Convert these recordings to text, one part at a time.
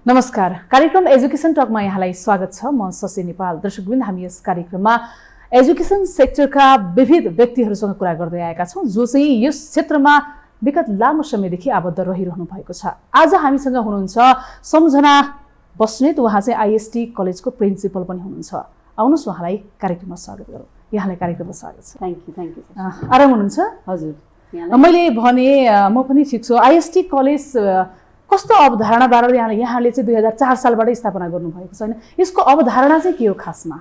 नमस्कार। कार्यक्रम एजुकेसन टकमा यहाँलाई स्वागत छ। म शशी नेपाल। दर्शकवृन्द, हामी यस कार्यक्रममा एजुकेसन सेक्टरका विविध व्यक्तिहरूसँग कुरा गर्दै आएका छौँ जो चाहिँ यस क्षेत्रमा विगत लामो समयदेखि आबद्ध रहिरहनु भएको छ। आज हामीसँग हुनुहुन्छ सम्झना बस्नेत। उहाँ चाहिँ आईएसटी कलेजको प्रिन्सिपल पनि हुनुहुन्छ। आउनुहोस् उहाँलाई कार्यक्रममा स्वागत गरौँ। यहाँलाई कार्यक्रममा स्वागत छ। Thank you. आराम हुनुहुन्छ? हजुर, मैले भने म पनि ठिक छु। आईएसटी कलेज कस्तो अवधारणाबाट यहाँले चाहिँ 2004 सालबाट स्थापना गर्नुभएको छ हैन? यसको अवधारणा चाहिँ के हो खासमा?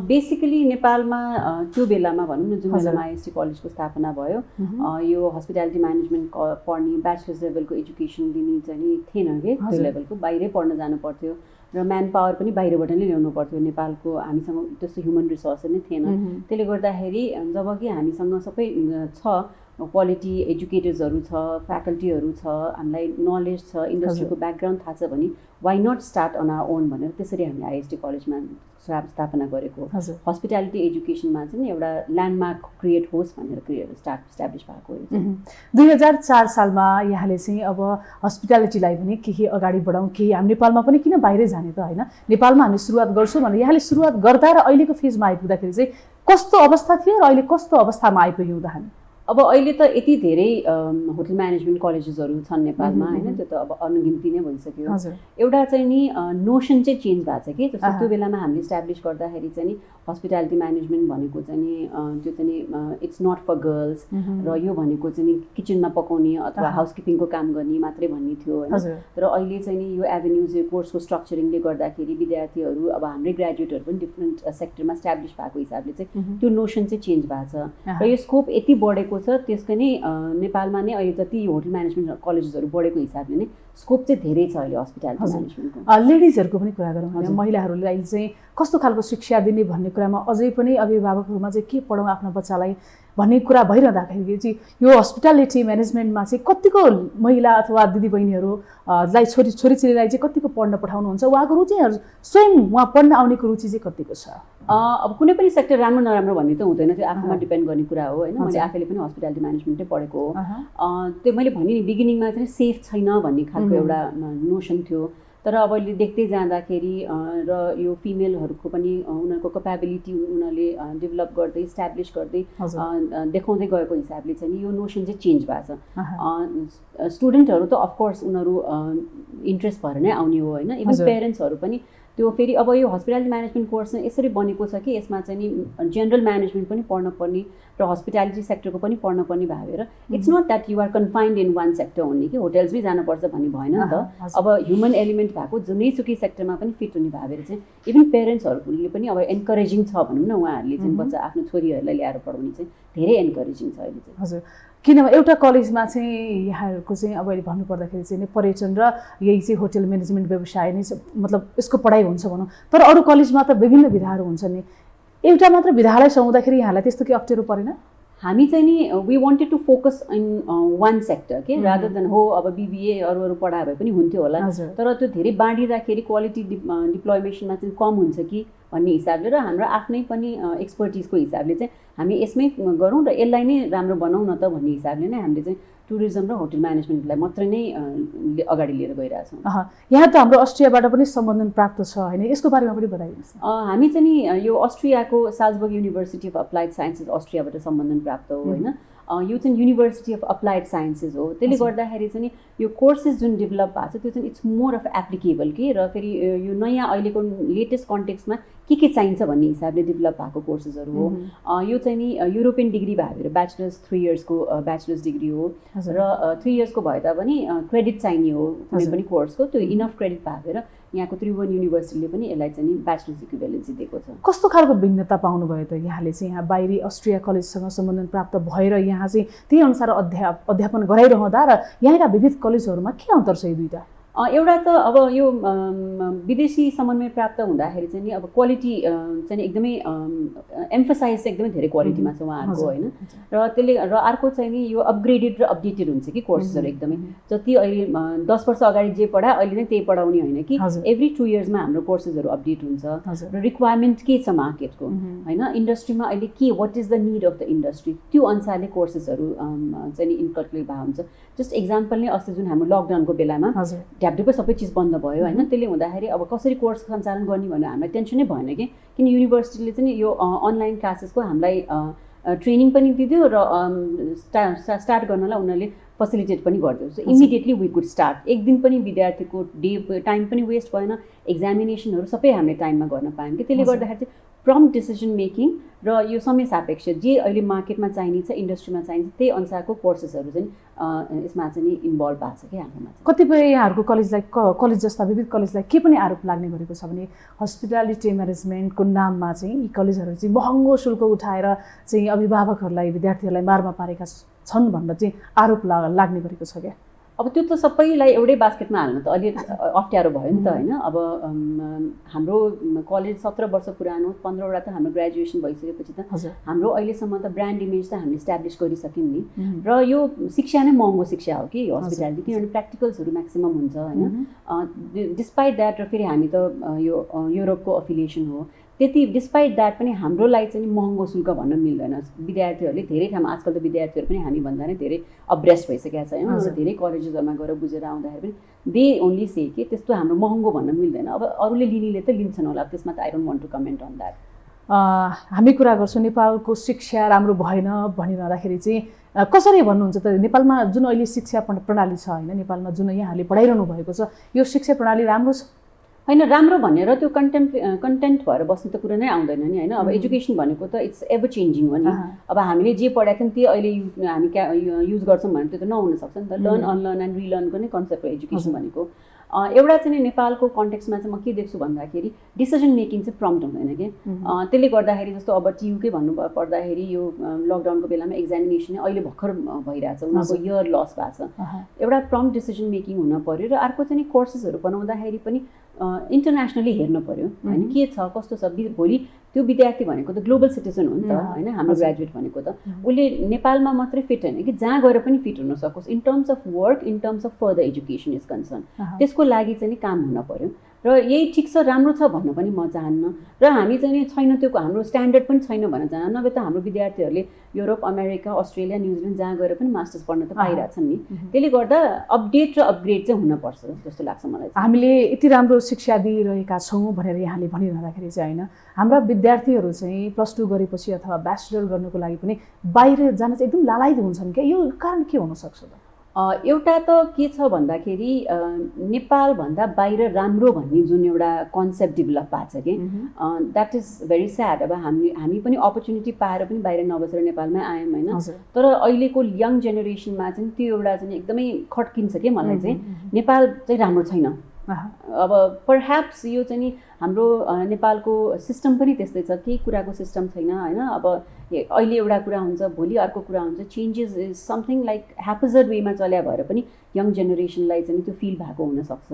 बेसिकली नेपालमा त्यो बेलामा भनौँ न, जुन बेलामा आईएसटी कलेजको स्थापना भयो, यो हस्पिटालिटी म्यानेजमेन्ट पढ्ने ब्याचलर्स लेभलको एजुकेसन लिने चाहिँ नि थिएन कि त्यो लेभलको, बाहिरै पढ्न जानु पर्थ्यो र म्यान पावर पनि बाहिरबाट नै ल्याउनु पर्थ्यो। नेपालको हामीसँग त्यस्तो ह्युमन रिसोर्स नै थिएन। त्यसले गर्दाखेरि जब कि हामीसँग सबै छ, क्वालिटी एजुकेटर्सहरू छ, फ्याकल्टीहरू छ, हामीलाई नलेज छ, इन्डस्ट्रीको ब्याकग्राउन्ड थाहा छ भने why not start on our own भनेर त्यसरी हामी आईएसटी कलेजमा स्थापना गरेको। हस्पिटालिटी एजुकेसनमा चाहिँ एउटा ल्यान्डमार्क क्रिएट होस् भनेर इस्टाब्लिस भएको हो। 2004 सालमा यहाँले चाहिँ अब हस्पिटालिटीलाई पनि केही अगाडि बढाउँ, केही हामी नेपालमा पनि किन बाहिरै जाने त होइन, नेपालमा हामी सुरुवात गर्छौँ भनेर यहाँले सुरुवात गर्दा र अहिलेको फेजमा आइपुग्दाखेरि चाहिँ कस्तो अवस्था थियो र अहिले कस्तो अवस्थामा आइपुग्यौँ त हामी? अब अहिले त यति धेरै होटल म्यानेजमेन्ट कलेजेसहरू छन् नेपालमा होइन, त्यो त अब अनगिन्ती नै भइसक्यो। एउटा चाहिँ नि नोसन चाहिँ चेन्ज भएको छ कि, जस्तो त्यो बेलामा हामीले इस्टाब्लिस गर्दाखेरि चाहिँ नि हस्पिटालिटी म्यानेजमेन्ट भनेको चाहिँ नि त्यो चाहिँ नि इट्स नट फर गर्ल्स र यो भनेको चाहिँ नि किचनमा पकाउने अथवा हाउसकिपिङको काम गर्ने मात्रै भन्ने थियो होइन। तर अहिले चाहिँ नि यो एभेन्युज, यो कोर्सको स्ट्रक्चरिङले गर्दाखेरि विद्यार्थीहरू अब हाम्रै ग्रेजुएटहरू पनि डिफ्रेन्ट सेक्टरमा इस्टाब्लिस भएको हिसाबले चाहिँ त्यो नोसन चाहिँ चेन्ज भएको छ र यो स्कोप यति बढेको छ। त्यसकै नै नेपालमा नै अहिले जति होटल म्यानेजमेन्ट कलेजेसहरू बढेको हिसाबले नै स्कोप चाहिँ धेरै छ अहिले हस्पिटालिटी म्यानेजमेन्टको। लेडिजहरूको पनि कुरा गरौँ, महिलाहरूले अहिले चाहिँ कस्तो खालको शिक्षा दिने भन्ने कुरामा अझै पनि अभिभावकहरूमा चाहिँ के पढाउँ आफ्नो बच्चालाई भन्ने कुरा भइरहँदाखेरि चाहिँ यो हस्पिटालिटी म्यानेजमेन्टमा चाहिँ कतिको महिला अथवा दिदीबहिनीहरूलाई छोरीचेलीलाई चाहिँ कतिको पढ्न पठाउनुहुन्छ? उहाँको रुचिहरू स्वयं उहाँ पढ्न आउनेको रुचि चाहिँ कतिको छ? अब कुनै पनि सेक्टर राम्रो नराम्रो भन्ने त हुँदैन, त्यो आफूमा डिपेन्ड गर्ने कुरा हो होइन। मैले आफैले पनि हस्पिटालिटी म्यानेजमेन्टै पढेको हो। त्यो मैले भने नि बिगिनिङमा चाहिँ सेफ छैन भन्ने खालको एउटा नोसन थियो, तर अब अहिले देख्दै जाँदाखेरि र यो फिमेलहरूको पनि उनीहरूको क्यापेबिलिटी उनीहरूले डेभलप गर्दै इस्टाब्लिस गर्दै देखाउँदै गएको हिसाबले चाहिँ यो नोसन चाहिँ चेन्ज भएको छ। स्टुडेन्टहरू त अफकोर्स उनीहरू इन्ट्रेस्ट भएर नै आउने हो होइन। इभन पेरेन्ट्सहरू पनि त्यो फेरि अब यो हस्पिटालिटी म्यानेजमेन्ट कोर्स यसरी बनेको छ कि यसमा चाहिँ नि जेनरल म्यानेजमेन्ट पनि पढ्न पर्ने र हस्पिटालिटी सेक्टरको पनि पढ्न पर्ने भएर it's not that you are confined in one sector हुने कि होटेल्स पनि जानुपर्छ भन्ने भएन नि त। अब ह्युमन एलिमेन्ट भएको जुनैसुकै सेक्टरमा पनि फिट हुने भएर चाहिँ इभन पेरेन्ट्सहरूले पनि अब एन्करेजिङ छ भनौँ न, उहाँहरूले चाहिँ बच्चा आफ्नो छोरीहरूलाई ल्याएर पढाउने चाहिँ धेरै एन्करेजिङ छ अहिले चाहिँ। हजुर, किनभने एउटा कलेजमा चाहिँ यहाँहरूको चाहिँ अब अहिले भन्नुपर्दाखेरि चाहिँ पर्यटन र यही चाहिँ होटल म्यानेजमेन्ट व्यवसाय नै मतलब यसको पढाइ हुन्छ भनौँ, तर अरू कलेजमा त विभिन्न विधाहरू हुन्छन् नि। एउटा मात्र विधालाई समाउँदाखेरि यहाँलाई त्यस्तो के अप्ठ्यारो परेन? हामी चाहिँ नि we wanted to focus in one sector के, रादर देन हो अब बिबिए अरू पढाए भए पनि हुन्थ्यो होला, तर त्यो धेरै बाँडिँदाखेरि क्वालिटी डिप्लोइमेसनमा चाहिँ कम हुन्छ कि भन्ने हिसाबले र हाम्रो आफ्नै पनि एक्सपर्टिजको हिसाबले चाहिँ हामी यसमै गरौँ र यसलाई नै राम्रो बनाउँ न त भन्ने हिसाबले नै हामीले चाहिँ टुरिज्म र होटल म्यानेजमेन्टलाई मात्रै नै अगाडि लिएर गइरहेछौँ। यहाँ त हाम्रो अस्ट्रियाबाट पनि सम्बन्धन प्राप्त छ होइन, यसको बारेमा पनि बताइदिनुहोस्। हामी चाहिँ नि यो अस्ट्रियाको Salzburg university of applied sciences अस्ट्रियाबाट सम्बन्धन प्राप्त हो होइन। यो चाहिँ युनिभर्सिटी अफ अप्लाइड साइन्सेस हो, त्यसले गर्दाखेरि चाहिँ यो कोर्सेस जुन डेभलप भएको छ त्यो चाहिँ इट्स मोर अफ एप्लिकेबल कि, र फेरि यो नयाँ अहिलेको लेटेस्ट कन्टेक्स्टमा के चाहिन्छ भन्ने हिसाबले डेभलप भएको कोर्सेसहरू हो। यो चाहिँ नि युरोपियन डिग्री भएर ब्याचलर्स 3 इयर्सको ब्याचलर्स डिग्री हो र 3 इयर्सको भए तापनि क्रेडिट चाहिने हो कुनै पनि कोर्सको, त्यो इनफ क्रेडिट भएर यहाँको त्रिभुवन युनिभर्सिटीले पनि यसलाई चाहिँ नि ब्याचलर्स इक्विभ्यालेन्सी दिएको छ। कस्तो खालको भिन्नता पाउनुभयो त यहाँले चाहिँ यहाँ बाहिरी अस्ट्रिया कलेजसँग सम्बन्धन प्राप्त भएर यहाँ चाहिँ त्यही अनुसार अध्यापन गराइरहँदा र यहाँका विविध कलेजहरूमा के अन्तर छ यी दुईटा? एउटा त अब यो विदेशी समन्वय प्राप्त हुँदाखेरि चाहिँ नि अब क्वालिटी चाहिँ एकदमै एम्फसाइज चाहिँ एकदमै धेरै क्वालिटीमा छ उहाँहरूको होइन, र त्यसले र अर्को चाहिँ नि यो अपग्रेडेड र अपडेटेड हुन्छ कि कोर्सेसहरू एकदमै। जति अहिले 10 वर्ष अगाडि जे पढाए अहिले नै त्यही पढाउने होइन कि, एभ्री 2 इयर्समा हाम्रो कोर्सेसहरू अपडेट हुन्छ र रिक्वायरमेन्ट के छ मार्केटको होइन, इन्डस्ट्रीमा अहिले के what is the need of the industry त्यो अनुसारले कोर्सेसहरू चाहिँ नि इन्कल्कुलेट भएको हुन्छ। जस्ट एक्जाम्पल नै अस्ति जुन हाम्रो लकडाउनको बेलामा ढ्यापढुप्पै सबै चिज बन्द भयो होइन। त्यसले हुँदाखेरि अब कसरी कोर्स सञ्चालन गर्ने भनेर हामीलाई टेन्सनै भएन कि, किन युनिभर्सिटीले चाहिँ यो अनलाइन क्लासेसको हामीलाई ट्रेनिङ पनि दिदियो र स्टार्ट गर्नलाई उनीहरूले फेसिलिटेट पनि गरिदियो। So immediately we could start. एक दिन पनि विद्यार्थीको टाइम पनि वेस्ट भएन, एक्जामिनेसनहरू सबै हामीले टाइममा गर्न पायौँ कि। त्यसले गर्दाखेरि चाहिँ प्रम्प्ट डिसिजन मेकिङ र यो समय सापेक्ष जे अहिले मार्केटमा चाहिने छ, इन्डस्ट्रीमा चाहिन्छ, त्यही अनुसारको कोर्सेसहरू चाहिँ यसमा चाहिँ इन्भल्भ भएको छ कि हाम्रोमा। कतिपय यहाँहरूको कलेजलाई कलेज जस्ता विविध कलेजलाई के पनि आरोप लाग्ने गरेको छ भने हस्पिटालिटी म्यानेजमेन्टको नाममा चाहिँ यी कलेजहरू चाहिँ महँगो शुल्क उठाएर चाहिँ अभिभावकहरूलाई विद्यार्थीहरूलाई मारमा पारेका छन् भनेर चाहिँ आरोप लाग्ने गरेको छ क्या। अब त्यो त सबैलाई एउटै बास्केटमा हाल्नु त अलि अप्ठ्यारो भयो नि त होइन। अब हाम्रो कलेज 17 वर्ष पुरानो, 15वटा त हाम्रो ग्रेजुएसन भइसकेपछि त हाम्रो अहिलेसम्म त ब्रान्ड इमेज त हामीले इस्टाब्लिस गरिसक्यौँ नि। र यो शिक्षा नै महँगो शिक्षा हो कि हस्पिटालिटी, किनभने प्र्याक्टिकल्सहरू म्याक्सिमम हुन्छ होइन। डिस्पाइट द्याट र फेरि हामी त यो युरोपको अफिलिएसन हो, त्यति डिस्पाइट द्याट पनि हाम्रो लागि चाहिँ महँगो शुल्क भन्न मिल्दैन। विद्यार्थीहरूले धेरै ठाउँमा आजकल त विद्यार्थीहरू पनि हामीभन्दा नै धेरै अब्रेस्ट भइसकेका छ होइन। धेरै कलेजेसहरूमा गएर बुझेर आउँदाखेरि पनि दे ओन्ली से कि त्यस्तो हाम्रो महँगो भन्न मिल्दैन। अब अरूले लिनेले त लिन्छन् होला, त्यसमा त I don't want to comment on that. हामी कुरा गर्छौँ नेपालको शिक्षा राम्रो भएन भनिरहँदाखेरि चाहिँ कसरी भन्नुहुन्छ त? नेपालमा जुन अहिले शिक्षा प्रणाली छ होइन, नेपालमा जुन यहाँहरूले पढाइरहनु भएको छ, यो शिक्षा प्रणाली राम्रो छ होइन? राम्रो भनेर त्यो कन्टेन्ट भएर बस्ने त कुरा नै आउँदैन नि होइन। अब एजुकेसन भनेको त इट्स एभर चेन्जिङ हो नि। अब हामीले जे पढाएको थियौँ त्यो अहिले हामी युज गर्छौँ भने त्यो त नहुन सक्छ नि त। लर्न अनलर्न एन्ड रिलर्नको नै कन्सेप्ट हो एजुकेसन भनेको। एउटा चाहिँ नेपालको कन्टेक्स्टमा चाहिँ म के देख्छु भन्दाखेरि डिसिजन मेकिङ चाहिँ प्रम्प्ट हुँदैन कि। त्यसले गर्दाखेरि जस्तो अब टियुकै भन्नु पर्दाखेरि यो लकडाउनको बेलामा एक्जामिनेसन अहिले भर्खर भइरहेछ, उनीहरूको इयर लस भएको छ। एउटा प्रम्प्ट डिसिजन मेकिङ हुन पऱ्यो र अर्को चाहिँ कोर्सेसहरू बनाउँदाखेरि पनि इन्टरनेसनली हेर्नु पऱ्यो होइन, के छ कस्तो छ। भोलि त्यो विद्यार्थी भनेको त ग्लोबल सिटिजन हो नि त होइन। हाम्रो ग्रेजुएट भनेको त उसले नेपालमा मात्रै फिट होइन कि जहाँ गएर पनि फिट हुन सकोस् in terms of work, in terms of further education is concern. त्यसको लागि चाहिँ काम हुन पऱ्यो र यही ठिक छ राम्रो छ भन्न पनि म चाहन्न। र हामी चाहिँ छैन त्यो हाम्रो स्ट्यान्डर्ड पनि छैन भन्न चाहन्न। नभए त हाम्रो विद्यार्थीहरूले युरोप, अमेरिका, अस्ट्रेलिया, न्युजिल्यान्ड जहाँ गएर पनि मास्टर्स पढ्न त पाइरहेछन् नि। त्यसले गर्दा अपडेट र अपग्रेड चाहिँ हुनपर्छ जस्तो लाग्छ मलाई। हामीले यति राम्रो शिक्षा दिइरहेका छौँ भनेर यहाँले भनिरहँदाखेरि चाहिँ होइन, हाम्रा विद्यार्थीहरू चाहिँ +2 गरेपछि अथवा ब्याचलर गर्नुको लागि पनि बाहिर जान चाहिँ एकदम लालायित हुन्छन् क्या। यो कारण के हुनसक्छ त? एउटा त के छ भन्दाखेरि नेपालभन्दा बाहिर राम्रो भन्ने जुन एउटा कन्सेप्ट डेभलप भएको छ कि द्याट इज भेरी स्याड। अब हामी पनि अपर्च्युनिटी पाएर पनि बाहिर नबसेर नेपालमै आयौँ होइन। तर अहिलेको यङ जेनेरेसनमा चाहिँ त्यो एउटा चाहिँ एकदमै खड्किन्छ कि मलाई चाहिँ नेपाल चाहिँ राम्रो छैन। अब परह्याप्स यो चाहिँ नि हाम्रो नेपालको सिस्टम पनि त्यस्तै छ, केही कुराको सिस्टम छैन होइन। अब अहिले एउटा कुरा हुन्छ, भोलि अर्को कुरा हुन्छ। चेन्जेस इज समथिङ लाइक ह्यापजर वेमा चल्या भएर पनि यङ जेनेरेसनलाई चाहिँ त्यो फिल भएको हुनसक्छ।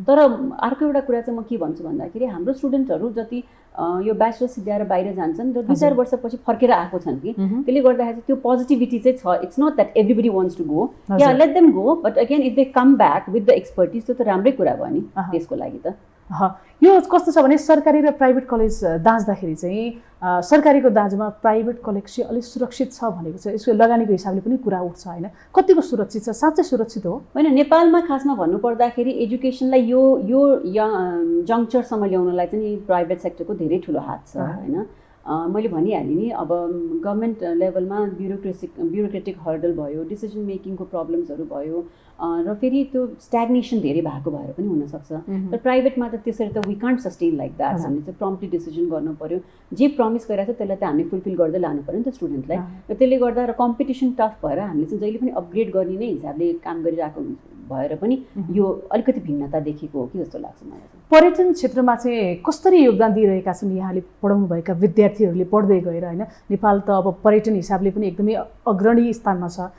तर अर्को एउटा कुरा चाहिँ म के भन्छु भन्दाखेरि हाम्रो स्टुडेन्टहरू जति यो ब्याचलर सिद्ध्याएर बाहिर जान्छन् र 2-4 वर्षपछि फर्केर आएको छन् कि। त्यसले गर्दाखेरि त्यो पोजिटिभिटी चाहिँ छ। It's not that everybody wants to go, या let them go, but again if they come back with the expertise त्यो त राम्रै कुरा भयो नि त्यसको लागि त। यो कस्तो छ भने सरकारी र प्राइभेट कलेज दाँच्दाखेरि चाहिँ सरकारीको दाँजोमा प्राइभेट कलेज चाहिँ अलिक सुरक्षित छ भनेको छ। यसको लगानीको हिसाबले पनि कुरा उठ्छ होइन, कतिको सुरक्षित छ? साँच्चै सुरक्षित हो होइन? नेपालमा खासमा भन्नुपर्दाखेरि एजुकेसनलाई यो जङ्क्चरसम्म ल्याउनलाई चाहिँ प्राइभेट सेक्टरको धेरै ठुलो हात छ होइन। मैले भनिहालेँ नि, अब गभर्मेन्ट लेभलमा ब्युरोक्रेटिक हर्डल भयो, डिसिजन मेकिङको प्रब्लम्सहरू भयो र फेरि त्यो स्ट्याग्नेसन धेरै भएको भएर पनि हुनसक्छ। तर प्राइभेटमा त त्यसरी त we can't sustain like that. हामीले चाहिँ प्रम्प्टली डिसिजन गर्नु पऱ्यो, जे प्रमिस गरेको छ त्यसलाई त हामीले फुलफिल गर्दै लानु पऱ्यो नि त स्टुडेन्टलाई। र त्यसले गर्दा र कम्पिटिसन टफ भएर हामीले चाहिँ जहिले पनि अपग्रेड गर्ने नै हिसाबले काम गरिरहेको भएर पनि यो अलिकति भिन्नता देखेको हो कि जस्तो लाग्छ मलाई। पर्यटन क्षेत्रमा चाहिँ कसरी योगदान दिइरहेका छन् यहाँले पढाउनुभएका विद्यार्थीहरूले पढ्दै गएर होइन? नेपाल त अब पर्यटन हिसाबले पनि एकदमै अग्रणी स्थानमा छ।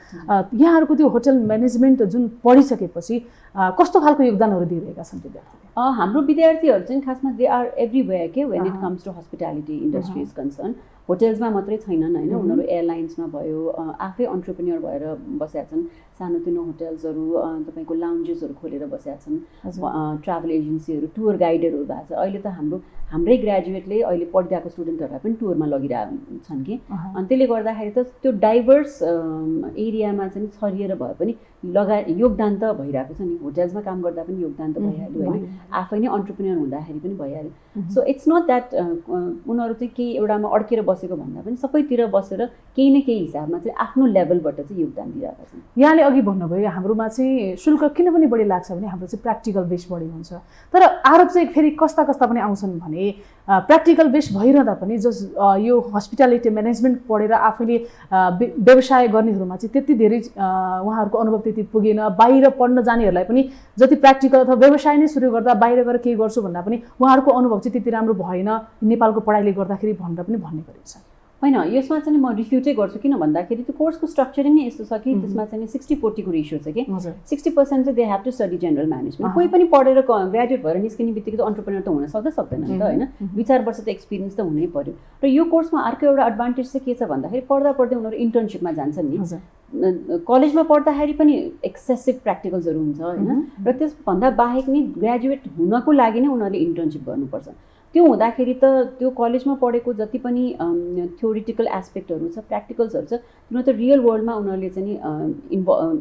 यहाँहरूको त्यो होटल म्यानेजमेन्ट जुन पढिसकेपछि कस्तो खालको योगदानहरू दिइरहेका छन् विद्यार्थीले? हाम्रो विद्यार्थीहरू चाहिँ खासमा दे आर एभ्रिवेयर के when it comes to hospitality industry is concern. होटेल्समा मात्रै छैनन् होइन, उनीहरू एयरलाइन्समा भयो, आफै अन्टरप्रेन्योर भएर बसेका छन्। सानोतिनो होटल्सहरू, तपाईँको लाउन्जेसहरू खोलेर बसेका छन्, ट्राभल एजेन्सीहरू, टुर गाइडरहरू भएको छ। अहिले त हाम्रै ग्रेजुएटले अहिले पढिरहेको स्टुडेन्टहरूलाई पनि टुरमा लगिरहेको छन् कि। अनि त्यसले गर्दाखेरि त त्यो डाइभर्स एरियामा चाहिँ छरिएर भए पनि योगदान त भइरहेको छ नि, होटल्समा काम गर्दा पनि योगदान त भइहाल्यो होइन, आफै नै अन्टरप्रेन्योर हुँदाखेरि पनि भइहाल्यो। सो इट्स नट द्याट उनीहरू चाहिँ केही एउटामा अड्केर बसेको भन्दा पनि सबैतिर बसेर केही न केही हिसाबमा चाहिँ आफ्नो लेभलबाट चाहिँ योगदान दिइरहेका छन्। यहाँले अघि भन्नुभयो हाम्रोमा चाहिँ शुल्क किन पनि बढी लाग्छ भने हाम्रो चाहिँ प्र्याक्टिकल बेस बढी हुन्छ, तर आरोप चाहिँ फेरि कस्ता कस्ता पनि आउँछन् भने प्र्याक्टिकल बेस भइरहँदा पनि जस यो हस्पिटालिटी म्यानेजमेन्ट पढेर आफैले व्यवसाय गर्नेहरूमा चाहिँ त्यति धेरै उहाँहरूको अनुभव त्यति पुगेन। बाहिर पढ्न जानेहरूलाई पनि जति प्र्याक्टिकल अथवा व्यवसाय नै सुरु गर्दा बाहिर गएर केही गर्छु भन्दा पनि उहाँहरूको अनुभव चाहिँ त्यति राम्रो भएन नेपालको पढाइले गर्दाखेरि भनेर पनि भन्ने गरिन्छ। होइन, यसमा चाहिँ म रिफ्युटै गर्छु, किन भन्दाखेरि त्यो कोर्सको स्ट्रक्चरिङ नै यस्तो छ कि त्यसमा चाहिँ 60-40 को रेसियो छ कि 60% चाहिँ they have to study general management. कोही पनि पढेर ग्रेजुएट भएर निस्किने बित्तिकै त अन्टरप्रेन्योर त हुन सक्दैन नि त होइन, 2-4 वर्ष त एक्सपिरियन्स त हुनै पर्यो। र यो कोर्समा अर्को एउटा एडभान्टेज चाहिँ के छ भन्दाखेरि पढ्दा पढ्दै उनीहरू इन्टर्नसिपमा जान्छन् नि। कलेजमा पढ्दाखेरि पनि एक्सेसिभ प्र्याक्टिकल्सहरू हुन्छ होइन, र त्यसभन्दा बाहेक नि ग्रेजुएट हुनको लागि नै उनीहरूले इन्टर्नसिप गर्नुपर्छ। त्यो हुँदाखेरि त त्यो कलेजमा पढेको जति पनि थ्योरिटिकल एस्पेक्टहरू छ, प्र्याक्टिकल्सहरू छ, तिनीहरू त रियल वर्ल्डमा उनीहरूले चाहिँ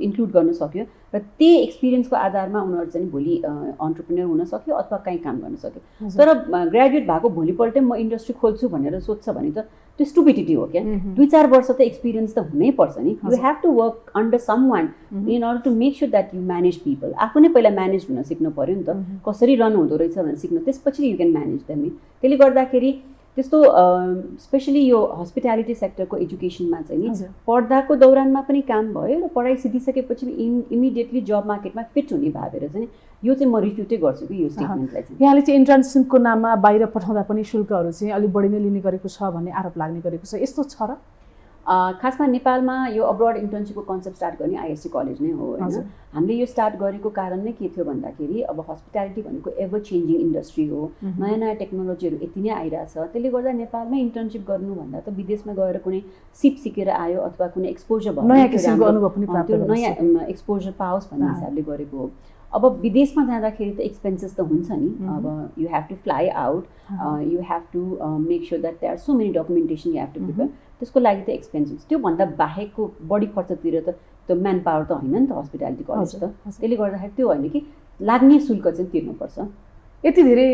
इन्क्लुड गर्न सक्यो र त्यही एक्सपिरियन्सको आधारमा उनीहरू चाहिँ भोलि अन्टरप्रेन्योर हुन सक्यो अथवा कहीँ काम गर्न सक्यो। तर ग्रेजुएट भएको भोलिपल्टै म इन्डस्ट्री खोल्छु भनेर सोध्छ भने त त्यो स्टुपिडिटी हो क्या। 2-4 वर्ष त एक्सपिरियन्स त हुनैपर्छ नि। You have to work under someone in order to make sure that you manage people. आफू नै पहिला म्यानेज हुन सिक्नु पऱ्यो नि त, कसरी रन हुँदो रहेछ भनेर सिक्नु, त्यसपछि यु क्यान म्यानेज देम। त्यसले गर्दाखेरि त्यस्तो स्पेसली यो हस्पिटालिटी सेक्टरको एजुकेसनमा चाहिँ नि पढ्दाको दौरानमा पनि काम भयो र पढाइ सिधिसकेपछि इमिडिएटली जब मार्केटमा फिट हुने भावेर चाहिँ यो चाहिँ म रिफ्युटै गर्छु कि यो स्टेटमेन्टलाई चाहिँ। यहाँले चाहिँ इन्टर्नसिपको नाममा बाहिर पठाउँदा पनि शुल्कहरू चाहिँ अलिक बढी नै लिने गरेको छ भन्ने आरोप लाग्ने गरेको छ, यस्तो छ र? खासमा नेपालमा यो अब्रोड इन्टर्नसिपको कन्सेप्ट स्टार्ट गर्ने आइएसटी कलेज नै हो होइन। हामीले यो स्टार्ट गरेको कारण नै के थियो भन्दाखेरि अब हस्पिटालिटी भनेको एभर चेन्जिङ इन्डस्ट्री हो, नयाँ नयाँ टेक्नोलोजीहरू यति नै आइरहेछ। त्यसले गर्दा नेपालमै इन्टर्नसिप गर्नुभन्दा त विदेशमा गएर कुनै सिप सिकेर आयो अथवा कुनै एक्सपोजर भयो, नयाँ किसिमको अनुभव पनि प्राप्त त्यो नयाँ एक्सपोजर पाओस् भन्ने हिसाबले गरेको हो। अब विदेशमा जाँदाखेरि त एक्सपेन्सेस त हुन्छ नि। अब you have to fly out, you have to make sure that there are so many documentation you have to prepare, त्यसको लागि त एक्सपेन्स हुन्छ। त्योभन्दा बाहेकको बढी खर्चतिर त त्यो म्यान पावर त होइन नि त हस्पिटालिटी कलेज त। त्यसले गर्दाखेरि त्यो होइन कि लाग्ने शुल्क चाहिँ तिर्नुपर्छ। यति धेरै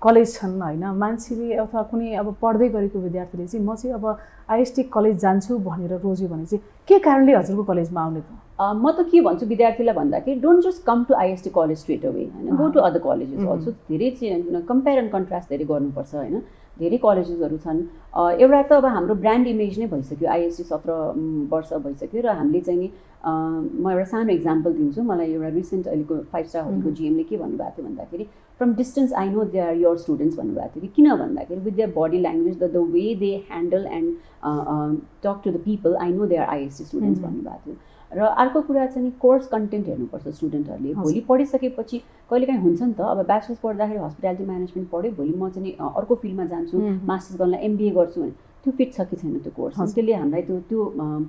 कलेज छन् होइन, मान्छेले अथवा कुनै अब पढ्दै गरेको विद्यार्थीले चाहिँ म चाहिँ अब आइएसटी कलेज जान्छु भनेर रोज्यो भने चाहिँ के कारणले हजुरको कलेजमा आउने त? म त के भन्छु विद्यार्थीलाई भन्दाखेरि don't just come to IST college straight away होइन, go to other colleges also. धेरै चाहिँ कम्पेयर एन्ड कन्ट्रास्ट धेरै गर्नुपर्छ होइन। धेरै कलेजेसहरू छन्। एउटा त अब हाम्रो ब्रान्ड इमेज नै भइसक्यो, आइएसटी 17 वर्ष भइसक्यो र हामीले चाहिँ नि म एउटा सानो इक्जाम्पल दिन्छु। मलाई एउटा रिसेन्ट अहिलेको 5 स्टार होटलको जिएमले के भन्नुभएको थियो भन्दाखेरि from distance I know they are your students भन्नुभएको थियो। किन भन्दाखेरि with their body language the way they handle and talk to the people I know they are IST students भन्नुभएको थियो। र अर्को कुरा चाहिँ कोर्स कन्टेन्ट हेर्नुपर्छ स्टुडेन्टहरूले। भोलि पढिसकेपछि कहिलेकाहीँ हुन्छ नि त, अब ब्याचलर्स पढ्दाखेरि हस्पिटालिटी म्यानेजमेन्ट पढ्यो, भोलि म चाहिँ अर्को फिल्डमा जान्छु, मास्टर्स गर्नलाई एमबिए गर्छु भने त्यो फिट छ कि छैन त्यो कोर्स, त्यसले हामीलाई त्यो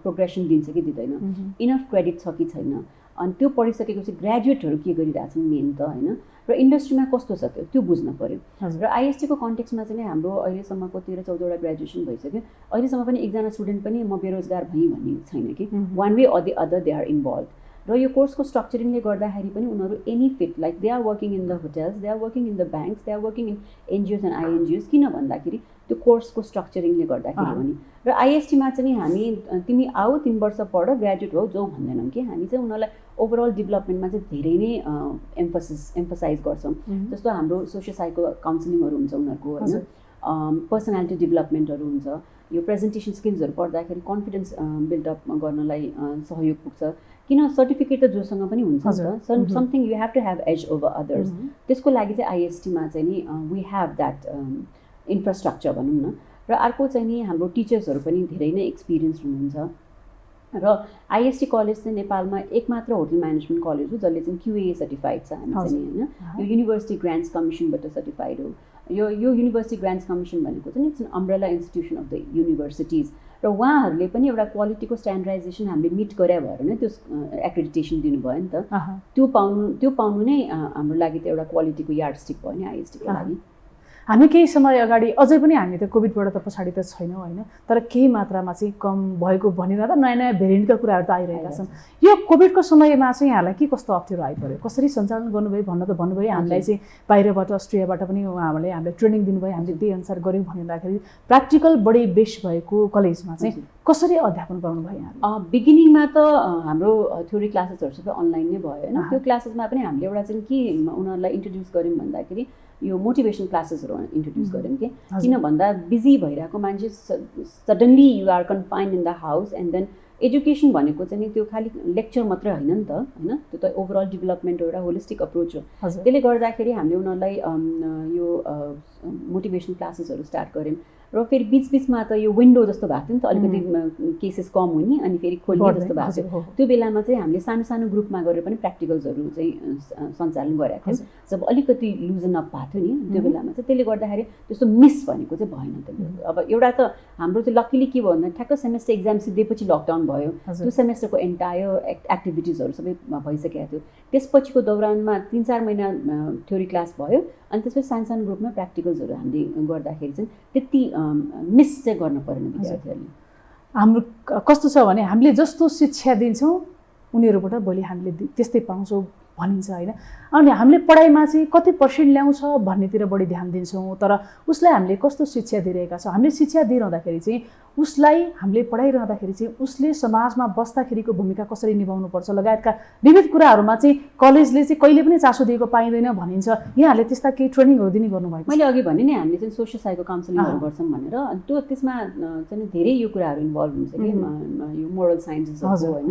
प्रोग्रेसन दिन्छ कि दिँदैन, इनफ क्रेडिट छ कि छैन। अनि त्यो पढिसकेपछि ग्रेजुएटहरू के गरिरहेछन् मेन त होइन, र इन्डस्ट्रीमा कस्तो छ त्यो बुझ्न पऱ्यो। र आइएसटीको कन्टेक्समा चाहिँ हाम्रो अहिलेसम्मको 13-14वटा ग्रेजुएसन भइसक्यो, अहिलेसम्म पनि एकजना स्टुडेन्ट पनि म बेरोजगार भएँ भन्ने छैन कि, one way or the other they are involve. र यो कोर्सको स्ट्रक्चरिङले गर्दाखेरि पनि उनीहरू any fit like they are working in the hotels, they are working in the banks, they are working in NGOs and INGOs. किन भन्दाखेरि त्यो कोर्सको स्ट्रक्चरिङले गर्दाखेरि हो नि। र आइएसटीमा चाहिँ हामी तिमी आऊ 3 वर्ष पढ ग्रेजुएट हो जो भन्दैनौँ कि, हामी चाहिँ उनीहरूलाई ओभरअल डेभलपमेन्टमा चाहिँ धेरै नै एम्फसाइज गर्छौँ। जस्तो हाम्रो सोसियो साइको काउन्सिलिङहरू हुन्छ उनीहरूको होइन, पर्सनालिटी डेभलपमेन्टहरू हुन्छ, यो प्रेजेन्टेसन स्किल्सहरू पढ्दाखेरि कन्फिडेन्स बिल्डअप गर्नलाई सहयोग पुग्छ। किन सर्टिफिकेट त जोसँग पनि हुन्छ नि त, something you have to have edge over others. त्यसको लागि चाहिँ आइएसटीमा चाहिँ नि वी हेभ द्याट इन्फ्रास्ट्रक्चर भनौँ न। र अर्को चाहिँ नि हाम्रो टिचर्सहरू पनि धेरै नै एक्सपिरियन्स हुनुहुन्छ। र आइएसटी कलेज चाहिँ नेपालमा एकमात्र होटल म्यानेजमेन्ट कलेज हो जसले चाहिँ क्युए सर्टिफाइड छ हामी चाहिँ होइन। यो युनिभर्सिटी ग्रान्ट्स कमिसनबाट सर्टिफाइड हो। यो युनिभर्सिटी ग्रान्ट्स कमिसन भनेको चाहिँ it's an umbrella institution of the universities. र उहाँहरूले पनि एउटा क्वालिटीको स्ट्यान्डर्डाइजेसन हामीले मिट गरे भएर नै त्यो एक्रेडिटेसन दिनुभयो नि त। त्यो पाउनु नै हाम्रो लागि त एउटा क्वालिटीको यार्डस्टिक भयो नि आइएसटीको लागि। हामी केही समय अगाडि अझै पनि हामी त कोभिडबाट त पछाडि त छैनौँ होइन, तर केही मात्रामा चाहिँ कम भएको भनिरहँदा नयाँ नयाँ भेरिएन्टका कुराहरू त आइरहेका छन्। यो कोभिडको समयमा चाहिँ यहाँलाई के कस्तो अप्ठ्यारो आइपऱ्यो, कसरी सञ्चालन गर्नुभयो भन्न त भन्नुभयो, हामीलाई चाहिँ बाहिरबाट अस्ट्रेलियाबाट पनि उहाँहरूले हामीलाई ट्रेनिङ दिनुभयो, हामीले त्यही अनुसार गऱ्यौँ भनिँदाखेरि प्र्याक्टिकल बढी बेस भएको कलेजमा चाहिँ कसरी अध्यापन गर्नुभयो यहाँले? बिगिनिङमा त हाम्रो थ्योरी क्लासेसहरू सबै अनलाइन नै भयो होइन। त्यो क्लासेसमा पनि हामीले एउटा चाहिँ के उनीहरूलाई इन्ट्रोड्युस गऱ्यौँ भन्दाखेरि यो मोटिभेसन क्लासेसहरू इन्ट्रोड्युस गऱ्यौँ कि किन भन्दा बिजी भइरहेको मान्छे suddenly you are confined in the house and then education भनेको चाहिँ त्यो खालि लेक्चर मात्रै होइन नि त होइन, त्यो त ओभरअल डेभलपमेन्ट हो, एउटा होलिस्टिक अप्रोच हो। त्यसले गर्दाखेरि हामीले उनीहरूलाई यो मोटिभेसन क्लासेसहरू स्टार्ट गऱ्यौँ र फेरि बिचबिचमा त यो विन्डो जस्तो भएको थियो नि त, अलिकति केसेस कम हुने अनि फेरि खोल्ने जस्तो भएको थियो। त्यो बेलामा चाहिँ हामीले सानो सानो ग्रुपमा गरेर पनि प्र्याक्टिकल्सहरू चाहिँ सञ्चालन गरेका थियौँ जब अलिकति लुजन अप भएको थियो नि त्यो बेलामा चाहिँ। त्यसले गर्दाखेरि त्यस्तो मिस भनेको चाहिँ भएन त्यसले। अब एउटा त हाम्रो चाहिँ लकिली के भयो भन्दा ठ्याक्क सेमेस्टर एक्जाम सिधैपछि लकडाउन भयो, त्यो सेमेस्टरको एन्टायर एक्टिभिटिजहरू सबै भइसकेको थियो। त्यसपछिको दौरानमा 3-4 महिना थ्योरी क्लास भयो अनि त्यसपछि सानो सानो ग्रुपमा प्र्याक्टिकल्सहरू हामीले गर्दाखेरि चाहिँ त्यति मिस चाहिँ गर्न परेन विद्यार्थीहरूले। हाम्रो कस्तो छ भने हामीले जस्तो शिक्षा दिन्छौँ उनीहरूबाट भोलि हामीले त्यस्तै पाउँछौँ भनिन्छ होइन। अनि हामीले पढाइमा चाहिँ कति पर्सेन्ट ल्याउँछ भन्नेतिर बढी ध्यान दिन्छौँ, तर उसलाई हामीले कस्तो शिक्षा दिइरहेका छौँ। हामीले शिक्षा दिइरहँदाखेरि चाहिँ उसलाई हामीले पढाइरहँदाखेरि चाहिँ उसले समाजमा बस्दाखेरिको भूमिका कसरी निभाउनुपर्छ लगायतका विविध कुराहरूमा चाहिँ कलेजले चाहिँ कहिले पनि चासो दिएको पाइँदैन भनिन्छ। यहाँहरूले त्यस्ता केही ट्रेनिङहरू दिने गर्नुभएको? मैले अघि भने नि हामीले चाहिँ सोसियल साइको काउन्सिलिङहरू गर्छौँ भनेर, त्यो त्यसमा चाहिँ धेरै यो कुराहरू इन्भल्भ हुन्छ कि यो मोरल साइन्सेसहरू होइन,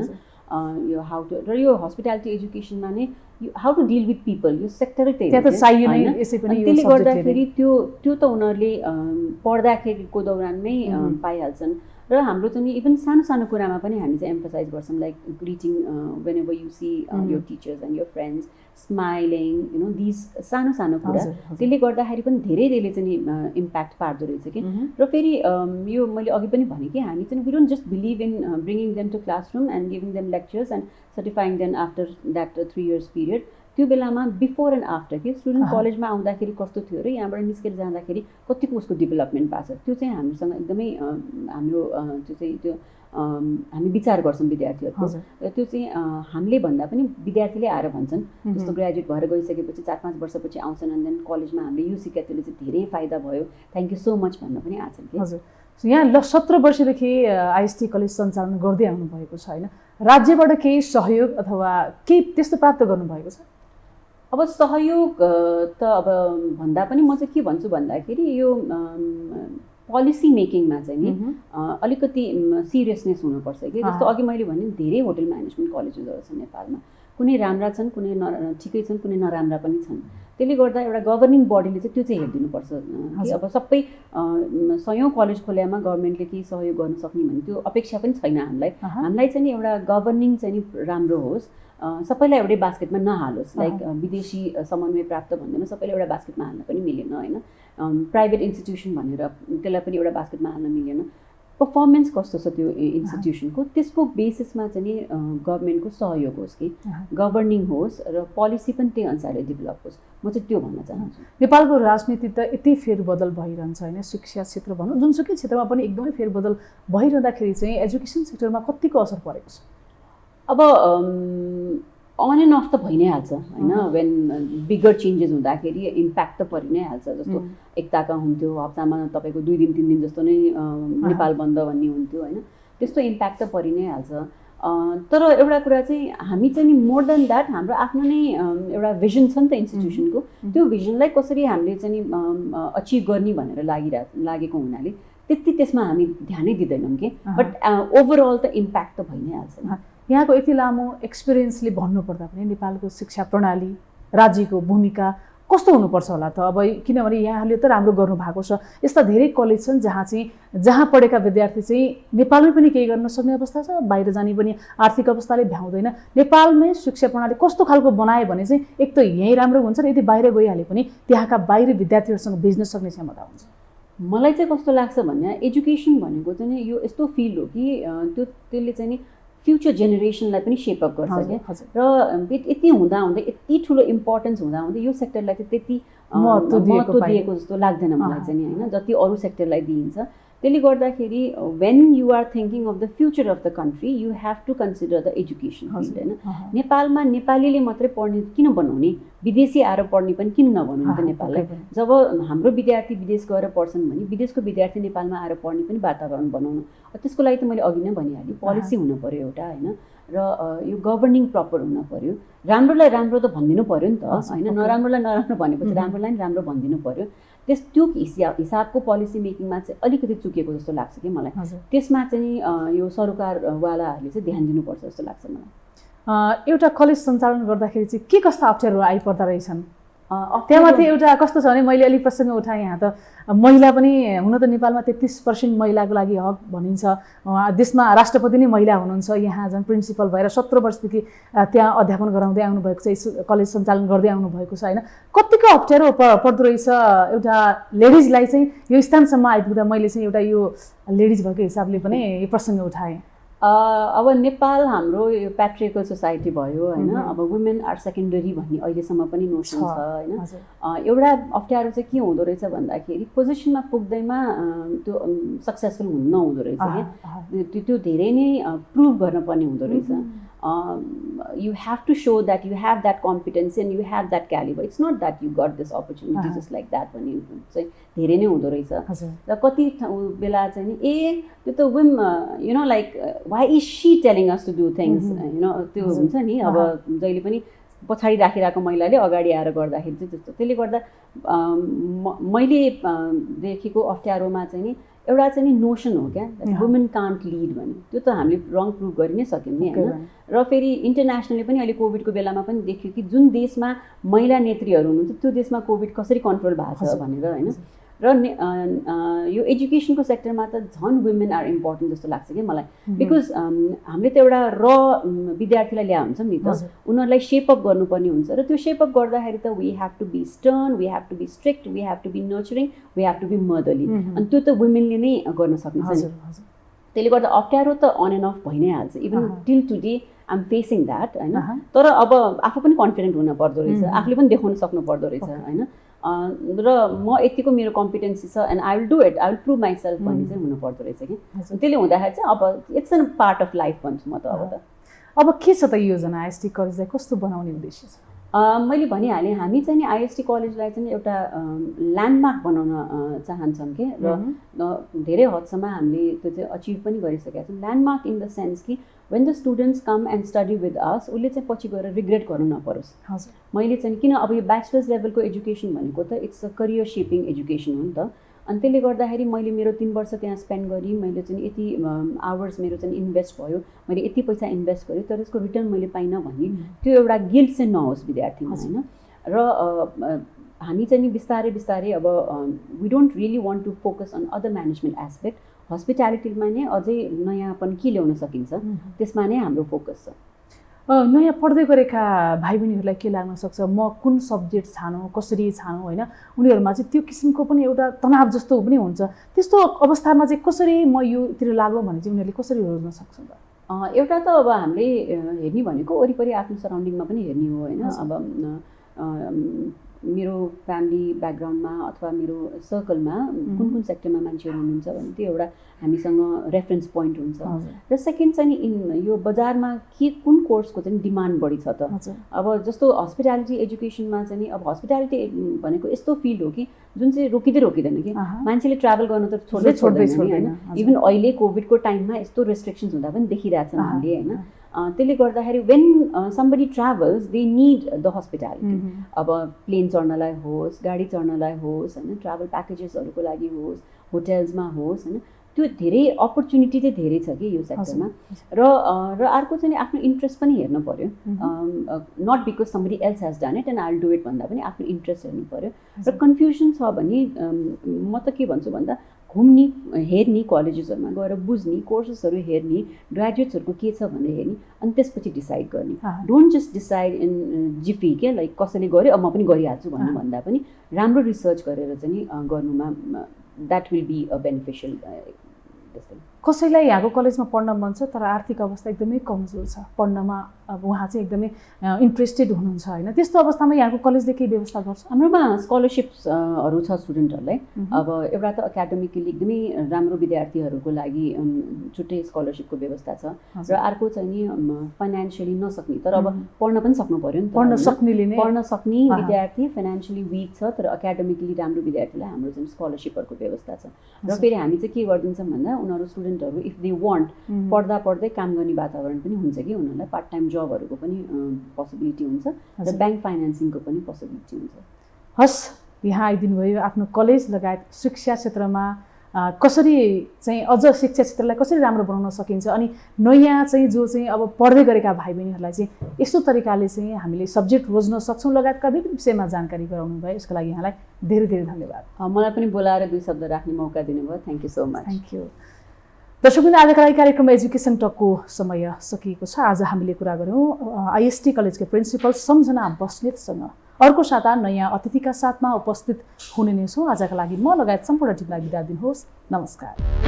यो हाउ टु र यो हस्पिटालिटी एजुकेसनमा नै how to deal with people यो सेक्टरै त्यही हो। त्यसले गर्दाखेरि त्यो त उनीहरूले पढ्दाखेरिको दौरानमै पाइहाल्छन्। र हाम्रो चाहिँ इभन सानो सानो कुरामा पनि हामी चाहिँ एम्फसाइज गर्छौँ, like greeting when ever you see your teachers and your friends, smiling, you know this सानो सानो कुरा। त्यसले गर्दाखेरि पनि धेरै त्यसले चाहिँ इम्प्याक्ट पार्दो रहेछ कि। र फेरि यो मैले अघि पनि भनेँ कि हामी चाहिँ we don't just believe in bringing them to classroom and giving them lectures and certifying them after that 3 years period. त्यो बेलामा बिफोर एन्ड आफ्टर कि स्टुडेन्ट कलेजमा आउँदाखेरि कस्तो थियो र यहाँबाट निस्केर जाँदाखेरि कतिको उसको डेभलपमेन्ट भएको छ त्यो चाहिँ हामीसँग एकदमै हाम्रो त्यो चाहिँ त्यो हामी विचार गर्छौँ विद्यार्थीहरूको। र त्यो चाहिँ हामीले भन्दा पनि विद्यार्थीले आएर भन्छन्, जस्तो ग्रेजुएट भएर गइसकेपछि 4-5 वर्षपछि आउँछन् अनि देन कलेजमा हामीले यो सिकायो त्यसले चाहिँ धेरै फाइदा भयो, थ्याङ्क यू सो मच भन्न पनि आछन् कि। हजुर, यहाँ 17 वर्षदेखि आइएसटी कलेज सञ्चालन गर्दै आउनुभएको छ होइन, राज्यबाट केही सहयोग अथवा केही त्यस्तो प्राप्त गर्नुभएको छ? अब सहयोग त अब भन्दा पनि म चाहिँ के भन्छु भन्दाखेरि यो पोलिसी मेकिङमा चाहिँ नि अलिकति सिरियसनेस हुनुपर्छ कि। जस्तो अघि मैले भने धेरै होटल म्यानेजमेन्ट कलेजहरू छन् नेपालमा, कुनै राम्रा छन्, कुनै ठिकै छन्, कुनै नराम्रा पनि छन्। त्यसले गर्दा एउटा गभर्निङ बडीले चाहिँ त्यो चाहिँ हेरिदिनुपर्छ कि अब सबै 100औं कलेज खोल्यामा गभर्मेन्टले केही सहयोग गर्न सक्ने भन्ने त्यो अपेक्षा पनि छैन हामीलाई। हामीलाई चाहिँ एउटा गभर्निङ चाहिँ राम्रो होस्, सबैलाई एउटै बास्केटमा नहालोस्, लाइक विदेशी समन्वय प्राप्त भन्दैमा सबैलाई एउटा बास्केटमा हाल्न पनि मिलेन होइन, प्राइभेट इन्स्टिट्युसन भनेर त्यसलाई पनि एउटा बास्केटमा हाल्न मिलेन। पर्फर्मेन्स कस्तो छ त्यो इन्स्टिट्युसनको त्यसको बेसिसमा चाहिँ गभर्मेन्टको सहयोग होस् कि, गभर्निङ होस् र पोलिसी पनि त्यही अनुसारले डेभलप होस्, म चाहिँ त्यो भन्न चाहन्छु। नेपालको राजनीति त यति फेरबदल भइरहन्छ होइन, शिक्षा क्षेत्र भनौँ जुनसुकै क्षेत्रमा पनि एकदमै फेरबदल भइरहँदाखेरि चाहिँ एजुकेसन सेक्टरमा कतिको असर परेको छ? अब अन एन्ड अफ त भइ नै हाल्छ होइन, वेन बिगर चेन्जेस हुँदाखेरि इम्प्याक्ट त परि नै हाल्छ। जस्तो एकताका हुन्थ्यो, हप्तामा तपाईँको 2 दिन 3 दिन जस्तो नै नेपाल बन्द भन्ने हुन्थ्यो होइन, त्यस्तो इम्प्याक्ट त परि नै हाल्छ। तर एउटा कुरा चाहिँ हामी चाहिँ नि मोर देन द्याट हाम्रो आफ्नो नै एउटा भिजन छ नि त इन्स्टिट्युसनको, त्यो भिजनलाई कसरी हामीले चाहिँ अचिभ गर्ने भनेर लागेको हुनाले त्यति त्यसमा हामी ध्यानै दिँदैनौँ कि, बट ओभरअल त इम्प्याक्ट त भइ नै हाल्छ। यहाँको यति लामो एक्सपिरियन्सले भन्नुपर्दा पनि नेपालको शिक्षा प्रणाली, राज्यको भूमिका कस्तो हुनुपर्छ होला त? अब किनभने यहाँहरूले त राम्रो गर्नुभएको छ, यस्ता धेरै कलेज छन् जहाँ पढेका विद्यार्थी चाहिँ नेपालमै पनि केही गर्न सक्ने अवस्था छ, बाहिर जाने पनि आर्थिक अवस्थाले भ्याउँदैन। नेपालमै शिक्षा प्रणाली कस्तो खालको बनायो भने चाहिँ एक त यहीँ राम्रो हुन्छ र यदि बाहिर गइहाले पनि त्यहाँका बाहिरी विद्यार्थीहरूसँग बेच्न सक्ने क्षमता हुन्छ। मलाई चाहिँ कस्तो लाग्छ भने एजुकेसन भनेको चाहिँ यो यस्तो फिल्ड हो कि त्यसले चाहिँ नि फ्युचर जेनेरेसनलाई पनि सेपअप गर्छ क्या। र यति हुँदाहुँदै यति ठुलो इम्पोर्टेन्स हुँदाहुँदै यो सेक्टरलाई चाहिँ त्यति महत्त्व दिएको जस्तो लाग्दैन मलाई चाहिँ नि होइन, जति अरू सेक्टरलाई दिइन्छ। त्यसले गर्दाखेरि when you are thinking of the future of the country you have to consider the education field होइन। नेपालमा नेपालीले मात्रै पढ्ने किन बनाउने, विदेशी आएर पढ्ने पनि किन नभनौँ त नेपाललाई। जब हाम्रो विद्यार्थी विदेश गएर पढ्छन् भने विदेशको विद्यार्थी नेपालमा आएर पढ्ने पनि वातावरण बनाउनु, त्यसको लागि त मैले अघि नै भनिहालेँ, पोलिसी हुनु पऱ्यो एउटा होइन, र यो गभर्निङ प्रपर हुन पऱ्यो। राम्रोलाई राम्रो त भनिदिनु पऱ्यो नि त होइन, नराम्रोलाई नराम्रो भनेपछि राम्रोलाई नि राम्रो भनिदिनु पऱ्यो। त्यो हिसाबको पोलिसी मेकिङमा चाहिँ अलिकति चुकेको जस्तो लाग्छ कि मलाई। त्यसमा चाहिँ यो सरकारवालाहरूले चाहिँ ध्यान दिनुपर्छ जस्तो लाग्छ मलाई। एउटा कलेज सञ्चालन गर्दाखेरि चाहिँ के कस्ता अप्ठ्यारो आइपर्दा रहेछन् त्यहाँमाथि? एउटा कस्तो छ भने मैले अलिक प्रसङ्ग उठाएँ, यहाँ त महिला पनि हुन त नेपालमा 33% महिलाको लागि हक भनिन्छ, देशमा राष्ट्रपति नै महिला हुनुहुन्छ, यहाँ झन् प्रिन्सिपल भएर 17 वर्षदेखि त्यहाँ अध्यापन गराउँदै आउनुभएको छ, कलेज सञ्चालन गर्दै आउनुभएको छ होइन। कतिको अप्ठ्यारो पर्दो रहेछ एउटा लेडिजलाई चाहिँ यो स्थानसम्म आइपुग्दा? मैले चाहिँ एउटा यो लेडिज भएको हिसाबले पनि यो प्रसङ्ग उठाएँ। अब नेपाल हाम्रो यो प्याट्रिकल सोसाइटी भयो होइन, अब वुमेन आर सेकेन्डरी भन्ने अहिलेसम्म पनि नोसन छ होइन। एउटा अप्ठ्यारो चाहिँ के हुँदो रहेछ भन्दाखेरि पोजिसनमा पुग्दैमा त्यो सक्सेसफुल हुन नहुँदो रहेछ क्या, त्यो धेरै नै प्रुभ गर्न पर्ने हुँदो रहेछ। you have to show that you have that competence and you have that caliber. It's not that you got this opportunity just like that भन्ने चाहिँ धेरै नै हुँदो रहेछ। र कति बेला चाहिँ नि त्यो त whom you know like why is she telling us to do things, you know, त्यो हुन्छ नि। अब जहिले पनि पछाडि राखिरहेको महिलाले अगाडि आएर गर्दाखेरि चाहिँ त्यस्तो, त्यसले गर्दा मैले देखेको अप्ठ्यारोमा चाहिँ नि एउटा चाहिँ नि नोसन हो क्या, वुमेन कान्ट लिड भन्ने। त्यो त हामीले रङ प्रुभ गरि नै सक्यौँ नि होइन। र फेरि इन्टरनेसनली पनि अहिले कोभिडको बेलामा पनि देखियो कि जुन देशमा महिला नेत्रीहरू हुनुहुन्छ त्यो देशमा कोभिड कसरी कन्ट्रोल भएको छ भनेर होइन। र यो एजुकेसनको सेक्टरमा त झन् वुमेन आर इम्पोर्टेन्ट जस्तो लाग्छ कि मलाई, बिकज हामीले त एउटा विद्यार्थीलाई ल्या हुन्छ नि त, उनीहरूलाई सेपअप गर्नुपर्ने हुन्छ। र त्यो सेपअप गर्दाखेरि त we have to be stern, we have to be strict, we have to be nurturing, we have to be motherly, अनि त्यो त वुमेनले नै गर्न सक्नुहुन्छ नि। त्यसले गर्दा अप्ठ्यारो त अन एन्ड अफ भइ नै हाल्छ, even till today I am facing that होइन। तर अब आफू पनि कन्फिडेन्ट हुन पर्दो रहेछ, आफूले पनि देखाउन सक्नु पर्दो रहेछ होइन। र म यतिको मेरो कम्पिटेन्सी छ and I will do it, I will prove myself भन्ने चाहिँ हुनु पर्दो रहेछ कि। त्यसले हुँदाखेरि चाहिँ अब it's an part of life भन्छु म त। अब के छ त योजना आइएसटी कलेजलाई कस्तो बनाउने उद्देश्य छ? मैले भनिहालेँ, हामी चाहिँ नि आइएसटी कलेजलाई चाहिँ एउटा ल्यान्डमार्क बनाउन चाहन्छौँ कि, र धेरै हदसम्म हामीले त्यो चाहिँ अचिभ पनि गरिसकेका छौँ। ल्यान्डमार्क इन द सेन्स कि when the students come and study with us, उसले चाहिँ पछि गएर रिग्रेट गर्नु नपरोस्। मैले चाहिँ किन अब यो ब्याचलर्स लेभलको एजुकेसन भनेको त इट्स अ करियर सेपिङ एजुकेसन हो नि त। अनि त्यसले गर्दाखेरि मैले मेरो 3 वर्ष त्यहाँ स्पेन्ड गरेँ, मैले चाहिँ यति आवर्स मेरो चाहिँ इन्भेस्ट भयो, मैले यति पैसा इन्भेस्ट गरेँ, तर यसको रिटर्न मैले पाइनँ भन्ने त्यो एउटा गिल्ट चाहिँ नहोस् विद्यार्थीमा होइन। र हामी चाहिँ बिस्तारै बिस्तारै अब we don't really want to focus on other management aspect, हस्पिटालिटीमा नै अझै नयाँपन के ल्याउन सकिन्छ त्यसमा नै हाम्रो फोकस छ। नयाँ पढ्दै गरेका भाइ बहिनीहरूलाई के लाग्न सक्छ, म कुन सब्जेक्ट छानौँ, कसरी छानौँ होइन, उनीहरूमा चाहिँ त्यो किसिमको पनि एउटा तनाव जस्तो पनि हुन्छ। त्यस्तो अवस्थामा चाहिँ कसरी म योतिर लागौँ भने चाहिँ उनीहरूले कसरी रोज्न सक्छ त? एउटा त अब हामीले हेर्ने भनेको वरिपरि आफ्नो सराउन्डिङमा पनि हेर्ने हो होइन। अब मेरो फ्यामिली ब्याकग्राउन्डमा अथवा मेरो सर्कलमा कुन कुन सेक्टरमा मान्छेहरू हुनुहुन्छ भने त्यो एउटा हामीसँग रेफरेन्स पोइन्ट हुन्छ। र सेकेन्ड चाहिँ यो बजारमा के कुन कोर्सको चाहिँ डिमान्ड बढी छ त। अब जस्तो हस्पिटालिटी एजुकेसनमा चाहिँ अब हस्पिटालिटी भनेको यस्तो फिल्ड हो कि जुन चाहिँ रोकिँदैन कि, मान्छेले ट्राभल गर्न त छोड्दैन होइन। इभन अहिले कोभिडको टाइममा यस्तो रेस्ट्रिक्सन्स हुँदा पनि देखिरहेछौँ हामीले होइन। त्यसले गर्दाखेरि when somebody travels they need the hospitality. अब प्लेन चढ्नलाई होस्, गाडी चढ्नलाई होस् होइन, ट्राभल प्याकेजेसहरूको लागि होस्, होटेल्समा होस् होइन, त्यो धेरै अपर्च्युनिटी चाहिँ धेरै छ कि यो सेक्टरमा। र अर्को चाहिँ आफ्नो इन्ट्रेस्ट पनि हेर्नु पऱ्यो, not because somebody else has done it and I will do it भन्दा पनि आफ्नो इन्ट्रेस्ट हेर्नु पऱ्यो। र कन्फ्युजन छ भने म त के भन्छु भन्दा घुम्ने, हेर्ने, कलेजेसहरूमा गएर बुझ्ने, कोर्सेसहरू हेर्ने, ग्रेजुएट्सहरूको के छ भनेर हेर्ने, अनि त्यसपछि डिसाइड गर्ने। Don't just decide in GP के लाइक कसैले गर्यो अब म पनि गरिहाल्छु भन्नु भन्दा पनि राम्रो रिसर्च गरेर चाहिँ गर्नुमा that will be a beneficial जस्तो। कसैलाई यहाँको कलेजमा पढ्न मन छ तर आर्थिक अवस्था एकदमै कमजोर छ, पढ्नमा अब उहाँ चाहिँ एकदमै इन्ट्रेस्टेड हुनुहुन्छ होइन, त्यस्तो अवस्थामा यहाँको कलेजले के व्यवस्था गर्छ? हाम्रोमा स्कलरसिप्सहरू छ स्टुडेन्टहरूलाई। अब एउटा त एकाडेमिकली एकदमै राम्रो विद्यार्थीहरूको लागि छुट्टै स्कलरसिपको व्यवस्था छ र अर्को चाहिँ नि फाइनेन्सियली नसक्ने तर अब पढ्न पनि सक्नु पर्यो नि त, पढ्न सक्नेले नै पढ्न सक्ने विद्यार्थी फाइनेन्सियली विक छ तर एकाडेमिकली राम्रो विद्यार्थीलाई हाम्रो चाहिँ स्कलरसिपहरूको व्यवस्था छ। र फेरि हामी चाहिँ के गरिदिन्छौँ भन्दा उनीहरू स्टुडेन्टहरू इफ दे वान्ट पढ्दा पढ्दै काम गर्ने वातावरण पनि हुन्छ कि उनीहरूलाई पार्ट टाइम जबहरूको पनि पोसिबिलिटी हुन्छ र ब्याङ्क फाइनेन्सिङको पनि पोसिबिलिटी हुन्छ। हस्, यहाँ आइदिनु भयो, आफ्नो कलेज लगायत शिक्षा क्षेत्रमा कसरी चाहिँ अझ शिक्षा क्षेत्रलाई कसरी राम्रो बनाउन सकिन्छ अनि नयाँ चाहिँ जो चाहिँ अब पढ्दै गरेका भाइ बहिनीहरूलाई चाहिँ यस्तो तरिकाले चाहिँ हामीले सब्जेक्ट रोज्न सक्छौँ लगायतका विभिन्न विषयमा जानकारी गराउनु भयो, यसको लागि यहाँलाई धेरै धेरै धन्यवाद। मलाई पनि बोलाएर 2 शब्द राख्ने मौका दिनुभयो, thank you so much. Thank you. दर्शकवृन्द, आजका लागि कार्यक्रम एजुकेसन टकको समय सकिएको छ। आज हामीले कुरा गऱ्यौँ आइएसटी कलेजको प्रिन्सिपल सम्झना बस्नेतसँग। अर्को साता नयाँ अतिथिका साथमा उपस्थित हुने नै छौँ। आजका लागि म लगायत सम्पूर्ण टिमलाई बिदा दिनुहोस्। नमस्कार।